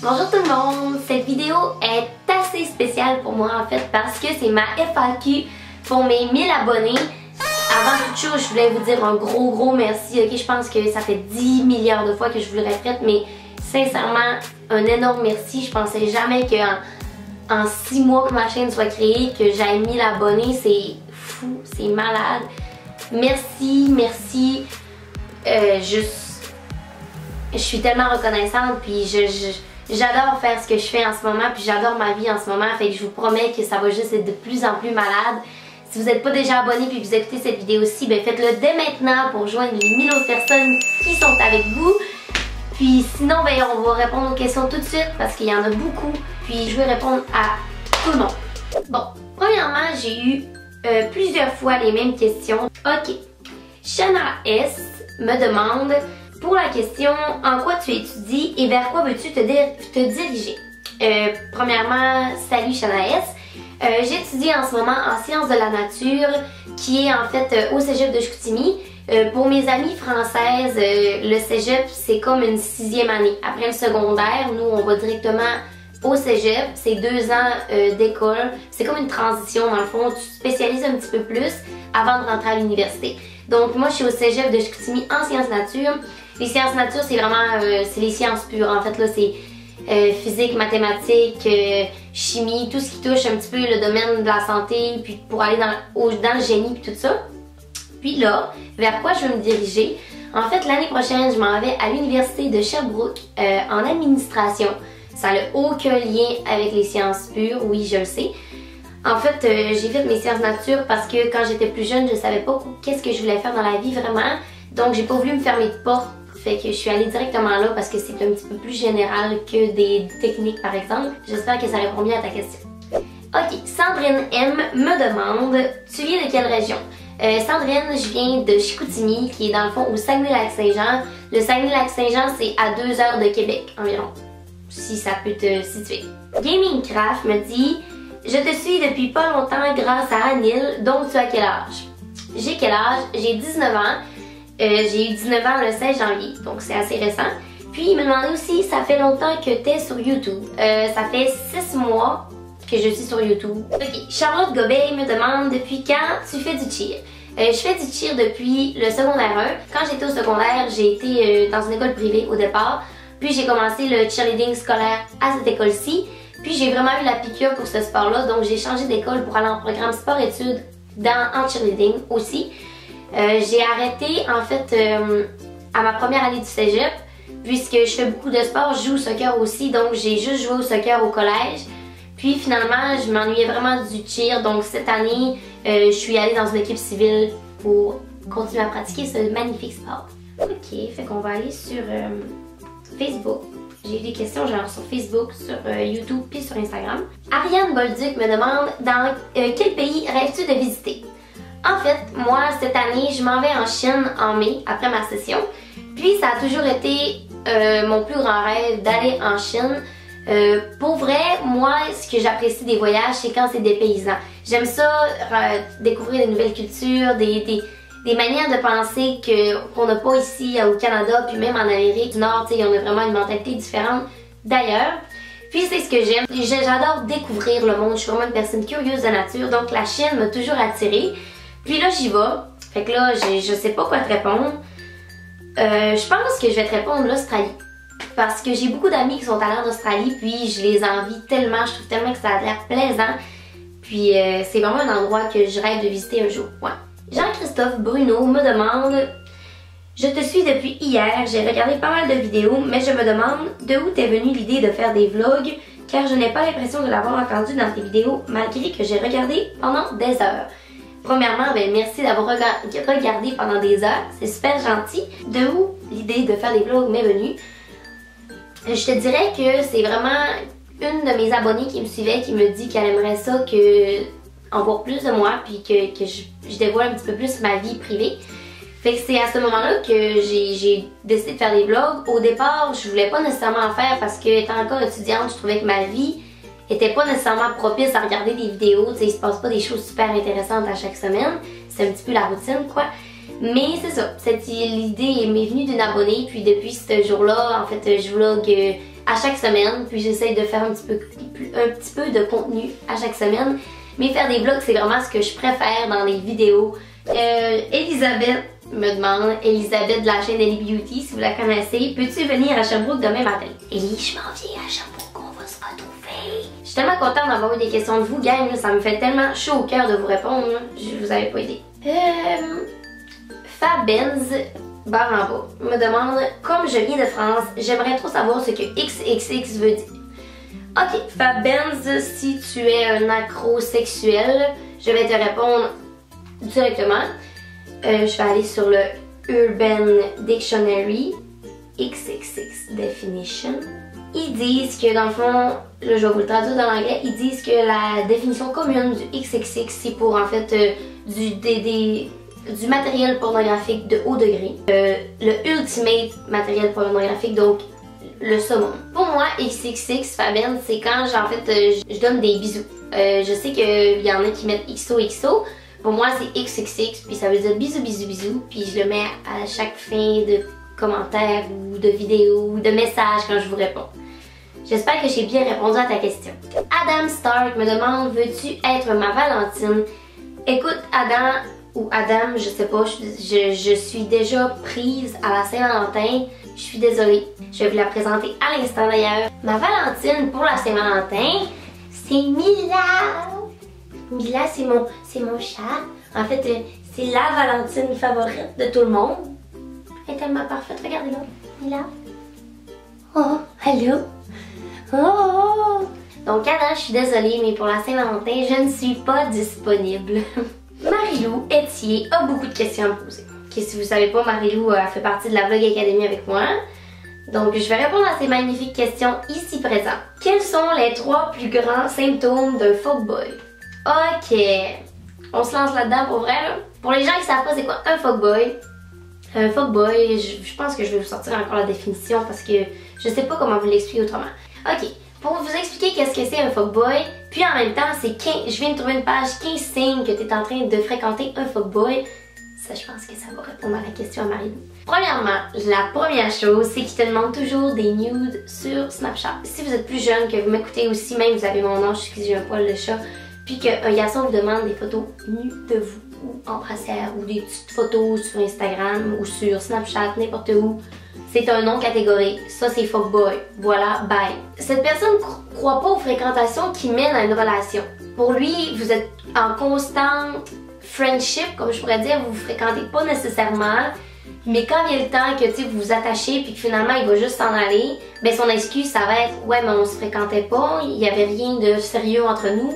Bonjour tout le monde! Cette vidéo est assez spéciale pour moi en fait parce que c'est ma FAQ pour mes 1000 abonnés. Avant toute chose, je voulais vous dire un gros merci. Ok, je pense que ça fait 10 milliards de fois que je vous le répète, mais sincèrement, un énorme merci. Je pensais jamais qu'en 6 mois que ma chaîne soit créée, que j'aille 1000 abonnés, c'est fou, c'est malade. Merci. Je suis tellement reconnaissante, puis j'adore faire ce que je fais en ce moment, puis j'adore ma vie en ce moment, fait que je vous promets que ça va juste être de plus en plus malade. Si vous n'êtes pas déjà abonné puis vous écoutez cette vidéo-ci, ben faites-le dès maintenant pour joindre les 1000 autres personnes qui sont avec vous. Puis sinon, ben on va répondre aux questions tout de suite parce qu'il y en a beaucoup, puis je vais répondre à tout le monde. Bon, premièrement, j'ai eu plusieurs fois les mêmes questions. Ok, Shana S me demande... Pour la question, en quoi tu étudies et vers quoi veux-tu te diriger? Premièrement, salut Shana S. J'étudie en ce moment en sciences de la nature, qui est en fait au cégep de Chicoutimi. Pour mes amies françaises, le cégep c'est comme une 6e année. Après le secondaire, nous on va directement au cégep, c'est 2 ans d'école. C'est comme une transition dans le fond, tu te spécialises un petit peu plus avant de rentrer à l'université. Donc moi je suis au cégep de Chicoutimi en sciences nature. Les sciences nature, c'est vraiment c'est les sciences pures. En fait, là, c'est physique, mathématiques, chimie, tout ce qui touche un petit peu le domaine de la santé, puis pour aller dans le génie, puis tout ça. Puis là, vers quoi je veux me diriger? En fait, l'année prochaine, je m'en vais à l'université de Sherbrooke en administration. Ça n'a aucun lien avec les sciences pures, oui, je le sais. En fait, j'ai fait mes sciences nature parce que quand j'étais plus jeune, je savais pas qu'est-ce que je voulais faire dans la vie vraiment. Donc, j'ai pas voulu me fermer de porte. Fait que je suis allée directement là parce que c'est un petit peu plus général que des techniques par exemple. J'espère que ça répond bien à ta question. Ok, Sandrine M me demande, tu viens de quelle région? Sandrine, je viens de Chicoutimi qui est dans le fond au Saguenay-Lac-Saint-Jean. Le Saguenay-Lac-Saint-Jean c'est à 2 heures de Québec environ, si ça peut te situer. Gamingcraft me dit, je te suis depuis pas longtemps grâce à Anil, donc tu as quel âge? J'ai quel âge? J'ai 19 ans. J'ai eu 19 ans le 16 janvier, donc c'est assez récent. Puis il me demandait aussi, ça fait longtemps que tu es sur YouTube. Ça fait 6 mois que je suis sur YouTube. Ok, Charlotte Gobey me demande, depuis quand tu fais du cheer? Je fais du cheer depuis le secondaire 1. Quand j'étais au secondaire, j'ai été dans une école privée au départ. Puis j'ai commencé le cheerleading scolaire à cette école-ci. Puis j'ai vraiment eu la piqûre pour ce sport-là, donc j'ai changé d'école pour aller en programme sport-études en cheerleading aussi. J'ai arrêté en fait à ma première année du cégep puisque je fais beaucoup de sport, je joue au soccer aussi, donc j'ai juste joué au soccer au collège. Puis finalement je m'ennuyais vraiment du cheer, donc cette année je suis allée dans une équipe civile pour continuer à pratiquer ce magnifique sport. Ok, fait qu'on va aller sur Facebook. J'ai eu des questions genre sur Facebook, sur YouTube puis sur Instagram. Ariane Bolduc me demande, dans quel pays rêves-tu de visiter? En fait, moi, cette année, je m'en vais en Chine en mai, après ma session. Puis, ça a toujours été mon plus grand rêve d'aller en Chine. Pour vrai, moi, ce que j'apprécie des voyages, c'est quand c'est dépaysant. J'aime ça, découvrir des nouvelles cultures, des manières de penser qu'on n'a pas ici au Canada, puis même en Amérique du Nord, tu sais, on a vraiment une mentalité différente d'ailleurs. Puis c'est ce que j'aime. J'adore découvrir le monde, je suis vraiment une personne curieuse de nature, donc la Chine m'a toujours attirée. Puis là, j'y vais. Fait que là, je sais pas quoi te répondre. Je pense que je vais te répondre l'Australie. Parce que j'ai beaucoup d'amis qui sont allés en Australie, puis je les envie tellement, je trouve tellement que ça a l'air plaisant. Puis c'est vraiment un endroit que je rêve de visiter un jour. Ouais. Jean-Christophe Bruno me demande, je te suis depuis hier, j'ai regardé pas mal de vidéos, mais je me demande de où t'es venue l'idée de faire des vlogs, car je n'ai pas l'impression de l'avoir entendu dans tes vidéos, malgré que j'ai regardé pendant des heures. Premièrement, ben, merci d'avoir regardé pendant des heures, c'est super gentil. De où l'idée de faire des vlogs m'est venue? Je te dirais que c'est vraiment une de mes abonnées qui me suivait qui me dit qu'elle aimerait ça en voir plus de moi puis que je dévoile un petit peu plus ma vie privée. Fait que c'est à ce moment-là que j'ai décidé de faire des vlogs. Au départ, je voulais pas nécessairement en faire parce que étant encore étudiante, je trouvais que ma vie était pas nécessairement propice à regarder des vidéos, tu sais, il se passe pas des choses super intéressantes à chaque semaine, c'est un petit peu la routine quoi. Mais c'est ça, l'idée m'est venue d'une abonnée, puis depuis ce jour-là, en fait, je vlog à chaque semaine, puis j'essaye de faire un petit peu de contenu à chaque semaine. Mais faire des vlogs, c'est vraiment ce que je préfère dans les vidéos. Elisabeth me demande, Elisabeth de la chaîne Ellie Beauty, si vous la connaissez, peux-tu venir à Sherbrooke demain matin? Ellie, je m'en viens à Sherbrooke, on va se retrouver. Je suis tellement contente d'avoir eu des questions de vous, gang, ça me fait tellement chaud au cœur de vous répondre, je vous avais pas aidé. Fabenz barre en bas me demande, comme je viens de France, j'aimerais trop savoir ce que XXX veut dire. Ok, Fabenz, si tu es un accrosexuel, je vais te répondre directement. Je vais aller sur le Urban Dictionary, XXX definition. Ils disent que dans le fond, là je vais vous le traduire dans l'anglais, ils disent que la définition commune du XXX c'est pour en fait du matériel pornographique de haut degré. Le ultimate matériel pornographique, donc le summum. Pour moi, XXX Fabienne, c'est quand je donne des bisous. Je sais qu'il y en a qui mettent XOXO. Pour moi, c'est XXX, puis ça veut dire bisous, bisous, bisous. Puis je le mets à chaque fin de commentaire ou de vidéo ou de message quand je vous réponds. J'espère que j'ai bien répondu à ta question. Adam Stark me demande, veux-tu être ma Valentine? Écoute, Adam, je sais pas, je suis déjà prise à la Saint-Valentin. Je suis désolée, je vais vous la présenter à l'instant d'ailleurs. Ma Valentine pour la Saint-Valentin, c'est Mila. Mila, c'est mon chat. En fait, c'est la Valentine favorite de tout le monde. Elle est tellement parfaite, regardez-la. Mila. Oh, allô? Oh! Donc Adam, je suis désolée, mais pour la Saint-Valentin, je ne suis pas disponible. Marie-Lou Etier a beaucoup de questions à me poser. Okay, si vous ne savez pas, Marie-Lou fait partie de la Vlog Academy avec moi. Donc, je vais répondre à ces magnifiques questions ici présent. Quels sont les 3 plus grands symptômes d'un fuckboy? Ok, on se lance là-dedans pour vrai. Là. Pour les gens qui ne savent pas c'est quoi un fuckboy, je pense que je vais vous sortir encore la définition parce que je sais pas comment vous l'expliquer autrement. Ok, pour vous expliquer qu'est-ce que c'est un fuckboy, puis en même temps, je viens de trouver une page 15 signes que tu es en train de fréquenter un fuckboy. Ça, je pense que ça va répondre à la question à Marie-Lou. Premièrement, la première chose, c'est qu'il te demande toujours des nudes sur Snapchat. Si vous êtes plus jeune, que vous m'écoutez aussi, même vous avez mon âge, j'ai un poil de chat, puis qu'un garçon vous demande des photos nues de vous, ou en brassière, ou des petites photos sur Instagram, ou sur Snapchat, n'importe où, c'est un nom catégorique. Ça, c'est fuckboy. Voilà, bye. Cette personne ne croit pas aux fréquentations qui mènent à une relation. Pour lui, vous êtes en constante friendship, comme je pourrais dire, vous vous fréquentez pas nécessairement, mais quand vient le temps que vous vous attachez puis que finalement il va juste s'en aller, ben son excuse ça va être ouais mais on se fréquentait pas, il y avait rien de sérieux entre nous.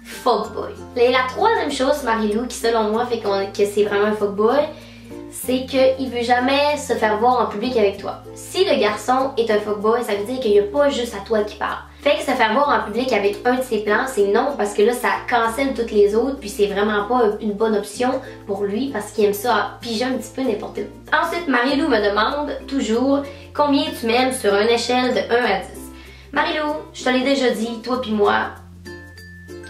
Fuckboy. Et la troisième chose, Marie-Lou, qui selon moi fait que c'est vraiment un fuckboy, c'est qu'il veut jamais se faire voir en public avec toi. Si le garçon est un fuckboy, ça veut dire qu'il n'y a pas juste à toi qui parle. Fait que se faire voir en public avec un de ses plans, c'est non parce que là ça cancelle toutes les autres puis c'est vraiment pas une bonne option pour lui parce qu'il aime ça piger un petit peu n'importe où. Ensuite, Marie-Lou me demande toujours combien tu m'aimes sur une échelle de 1 à 10. Marie-Lou, je te l'ai déjà dit, toi puis moi,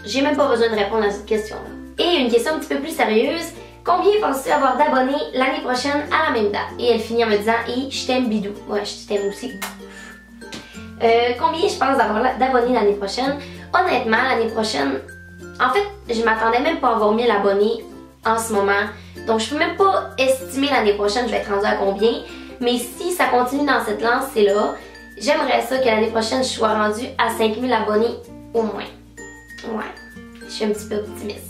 j'ai même pas besoin de répondre à cette question-là. Et une question un petit peu plus sérieuse, combien penses-tu avoir d'abonnés l'année prochaine à la même date? Et elle finit en me disant, et je t'aime bidou. Ouais, je t'aime aussi. Combien je pense d'avoir d'abonnés l'année prochaine? Honnêtement, l'année prochaine, en fait, je m'attendais même pas à avoir 1000 abonnés en ce moment. Donc, je peux même pas estimer l'année prochaine je vais être rendue à combien. Mais si ça continue dans cette lancée-là, j'aimerais ça que l'année prochaine, je sois rendue à 5000 abonnés au moins. Ouais, je suis un petit peu optimiste.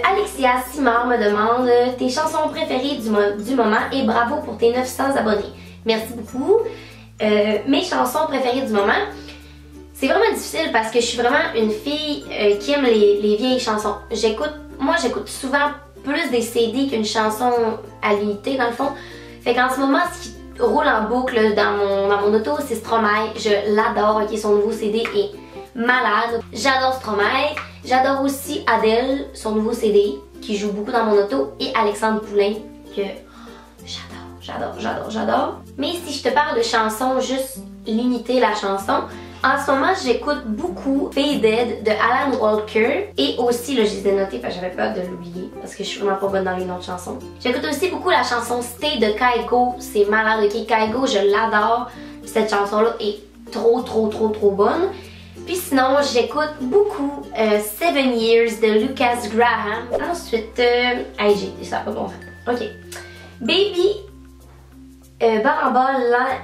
Alexia Simard me demande tes chansons préférées du moment et bravo pour tes 900 abonnés. Merci beaucoup. Mes chansons préférées du moment, c'est vraiment difficile parce que je suis vraiment une fille qui aime les vieilles chansons. Moi j'écoute souvent plus des CD qu'une chanson à l'unité dans le fond. Fait qu'en ce moment, ce qui roule en boucle dans mon auto, c'est Stromae. Je l'adore, ok, son nouveau CD est malade. J'adore Stromae. J'adore aussi Adele, son nouveau CD, qui joue beaucoup dans mon auto, et Alexandre Poulain, que j'adore. Mais si je te parle de chansons, juste l'unité, la chanson, en ce moment, j'écoute beaucoup Faded de Alan Walker, et aussi, là, je les ai notés parce que j'avais peur de l'oublier, parce que je suis vraiment pas bonne dans les noms de chansons. J'écoute aussi beaucoup la chanson Stay de Kygo, c'est malade, ok, Kygo, je l'adore, cette chanson-là est trop bonne. Puis sinon, j'écoute beaucoup 7 Years de Lucas Graham. Ensuite, j'ai ça pas bon fait. Ok. Baby Baramba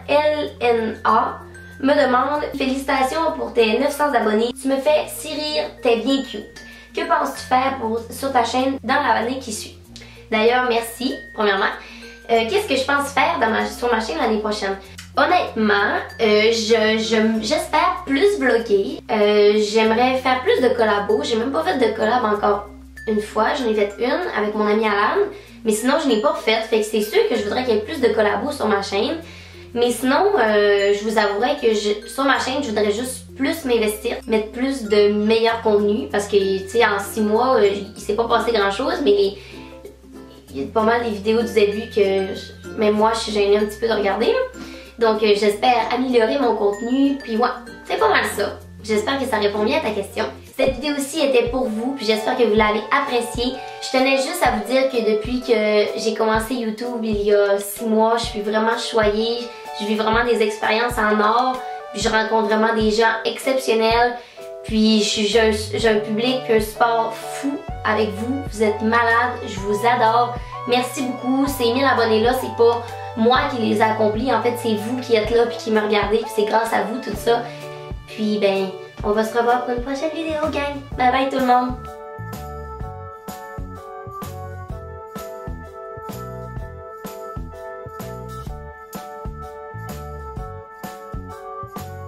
LNA me demande félicitations pour tes 900 abonnés. Tu me fais si rire, t'es bien cute. Que penses-tu faire sur ta chaîne dans l'année qui suit? D'ailleurs, merci, premièrement. Qu'est-ce que je pense faire sur ma chaîne l'année prochaine? Honnêtement, j'espère plus vlogger. J'aimerais faire plus de collabos. J'ai même pas fait de collab encore une fois. J'en ai fait une avec mon ami Alan. Mais sinon, je n'ai pas fait. Fait que c'est sûr que je voudrais qu'il y ait plus de collabos sur ma chaîne. Mais sinon, je vous avouerais que sur ma chaîne, je voudrais juste plus m'investir, mettre plus de meilleurs contenus. Parce que, tu sais, en 6 mois, il s'est pas passé grand-chose. Mais il y a pas mal des vidéos du début que même moi, je suis gênée un petit peu de regarder. Là. Donc j'espère améliorer mon contenu, puis ouais, c'est pas mal ça. J'espère que ça répond bien à ta question. Cette vidéo-ci était pour vous, puis j'espère que vous l'avez appréciée. Je tenais juste à vous dire que depuis que j'ai commencé YouTube il y a 6 mois, je suis vraiment choyée. Je vis vraiment des expériences en or, puis je rencontre vraiment des gens exceptionnels. Puis j'ai un public, puis un support fou avec vous. Vous êtes malades, je vous adore. Merci beaucoup. Ces 1000 abonnés-là, c'est pas moi qui les ai accomplis. En fait, c'est vous qui êtes là puis qui me regardez. Puis c'est grâce à vous tout ça. Puis ben, on va se revoir pour une prochaine vidéo, gang. Bye bye tout le monde.